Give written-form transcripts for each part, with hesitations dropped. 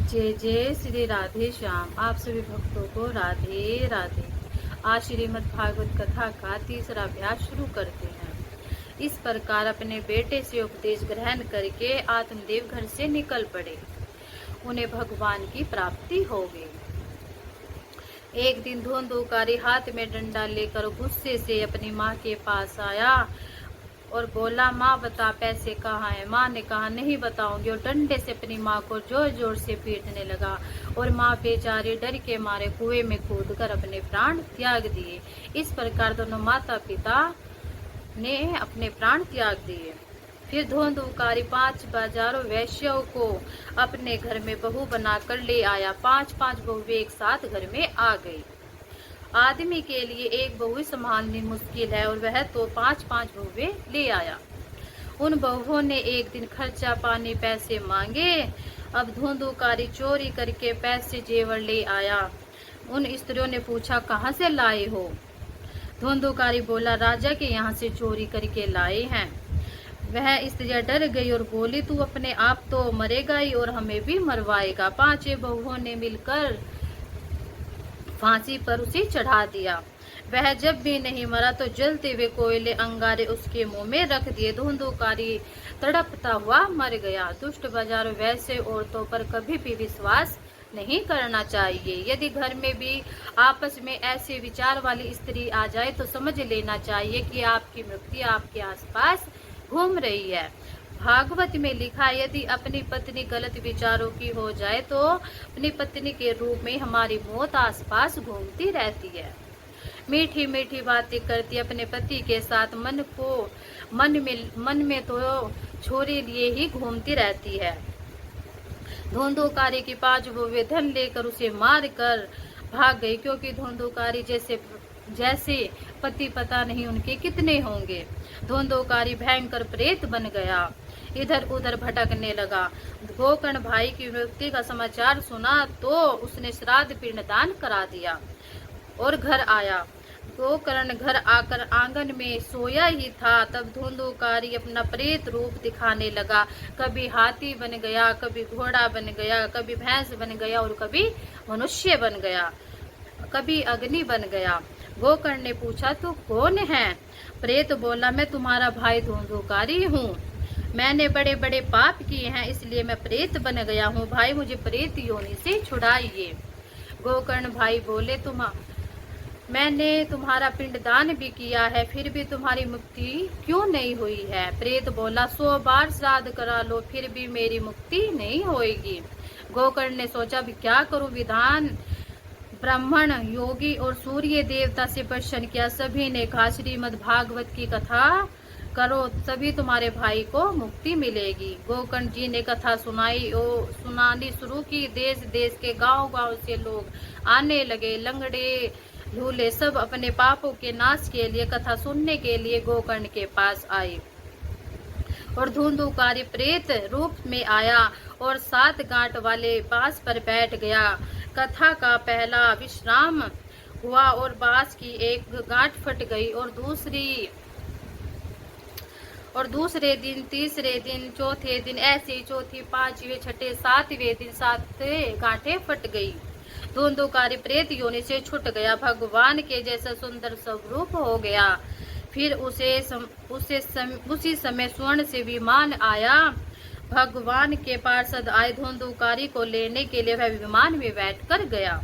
जय जय श्री राधे श्याम। आप सभी भक्तों को राधे राधे। आज श्रीमद् भागवत कथा का तीसरा अभ्यास शुरू करते हैं। इस प्रकार अपने बेटे से उपदेश ग्रहण करके आत्मदेव घर से निकल पड़े। उन्हें भगवान की प्राप्ति हो गई। एक दिन धुंधुकारी हाथ में डंडा लेकर गुस्से से अपनी माँ के पास आया और बोला, माँ बता पैसे कहाँ हैं। माँ ने कहा, नहीं बताऊंगी, और डंडे से अपनी माँ को जोर जोर से पीटने लगा और माँ बेचारी डर के मारे कुएं में कूदकर अपने प्राण त्याग दिए। इस प्रकार दोनों माता पिता ने अपने प्राण त्याग दिए। फिर धुंधुकारी 5 बाजारों वैश्यों को अपने घर में बहू बनाकर ले आया। 5-5 बहुएं एक साथ घर में आ गई। आदमी के लिए एक बहू संभालनी मुश्किल है और वह तो 5-5 बहुएं ले आया। उन बहुओं ने एक दिन खर्चा पानी पैसे मांगे। अब धुंधुकारी चोरी करके पैसे जेवर ले आया। उन स्त्रियों ने पूछा, कहाँ से लाए हो? धुंधुकारी बोला, राजा के यहाँ से चोरी करके लाए हैं। वह स्त्रियां डर गई और बोली, तू अपने आप तो मरेगा ही और हमें भी मरवाएगा। 5 बहुओं ने मिलकर फांसी पर उसे चढ़ा दिया। वह जब भी नहीं मरा तो जलते हुए कोयले अंगारे उसके मुंह में रख दिए। धुंधुकारी तड़पता हुआ मर गया। दुष्ट बाजारों वैसे औरतों पर कभी भी विश्वास नहीं करना चाहिए। यदि घर में भी आपस में ऐसे विचार वाली स्त्री आ जाए तो समझ लेना चाहिए कि आपकी मृत्यु आपके आसपास घूम रही है। भागवत में लिखा है, यदि अपनी पत्नी गलत विचारों की हो जाए तो अपनी पत्नी के रूप में हमारी मौत आसपास घूमती रहती है। मीठी मीठी बातें करती अपने पति के साथ मन में तो छोरी लिए ही घूमती रहती है। धुंधुकारी की 5 बहुएं धन लेकर उसे मार कर भाग गई, क्योंकि धुंधुकारी जैसे पति पता नहीं उनके कितने होंगे। धुंधुकारी भयंकर प्रेत बन गया, इधर उधर भटकने लगा। गोकर्ण भाई की मृत्यु का समाचार सुना तो उसने श्राद्ध पिंडदान करा दिया और घर आया। गोकर्ण घर आकर आंगन में सोया ही था, तब धुंधुकारी अपना प्रेत रूप दिखाने लगा। कभी हाथी बन गया, कभी घोड़ा बन गया, कभी भैंस बन गया और कभी मनुष्य बन गया, कभी अग्नि बन गया। गोकर्ण ने पूछा, तू कौन है? प्रेत बोला, मैं तुम्हारा भाई धुंधुकारी हूँ। मैंने बड़े बड़े पाप किए हैं, इसलिए मैं प्रेत बन गया हूँ। भाई मुझे प्रेत योनि से छुड़ाइए। गोकर्ण भाई बोले, मैंने तुम्हारा पिंडदान भी किया है, फिर भी तुम्हारी मुक्ति क्यों नहीं हुई है? प्रेत बोला, 100 बार श्राद्ध करा लो, फिर भी मेरी मुक्ति नहीं होगी। गोकर्ण ने सोचा, भी क्या करूं? विधान ब्राह्मण, योगी और सूर्य देवता से प्रश्न किया। सभी ने कहा, श्रीमद् भागवत की कथा करो, तभी तुम्हारे भाई को मुक्ति मिलेगी। गोकर्ण जी ने कथा सुनानी शुरू की। देश देश के गांव से लोग आने लगे। लंगड़े लूले सब अपने पापों के नाश के लिए कथा सुनने के लिए गोकर्ण के पास आए। और धुंधुकारी प्रेत रूप में आया और 7 गांठ वाले बांस पर बैठ गया। कथा का पहला विश्राम हुआ और बांस की एक गांठ फट गई और दूसरे दिन, तीसरे दिन, चौथे दिन, ऐसे चौथी, 5वें, छठे, 7वें दिन 7 गांठें फट गई। धुंधुकारी प्रेत योनि से छूट गया, भगवान के जैसा सुंदर स्वरूप हो गया। फिर उसी समय स्वर्ण से विमान आया। भगवान के पार्षद आए। धुंधुकारी को लेने के लिए वह विमान में बैठकर गया।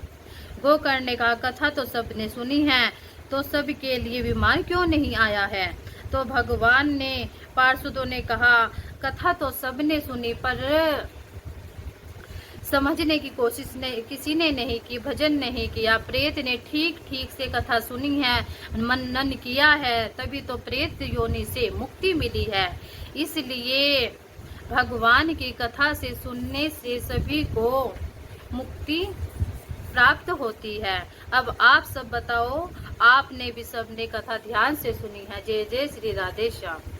गोकर्ण ने कहा, कथा तो सबने सुनी है, तो सबके लिए विमान क्यों नहीं आया है? तो भगवान ने पार्षदों ने कहा, कथा तो सबने सुनी, पर समझने की कोशिश किसी ने नहीं की, भजन नहीं किया। प्रेत ने ठीक ठीक से कथा सुनी है, मनन किया है, तभी तो प्रेत योनि से मुक्ति मिली है। इसलिए भगवान की कथा से सुनने से सभी को मुक्ति प्राप्त होती है। अब आप सब बताओ, आपने भी सबने कथा ध्यान से सुनी है। जय जय श्री राधे श्याम।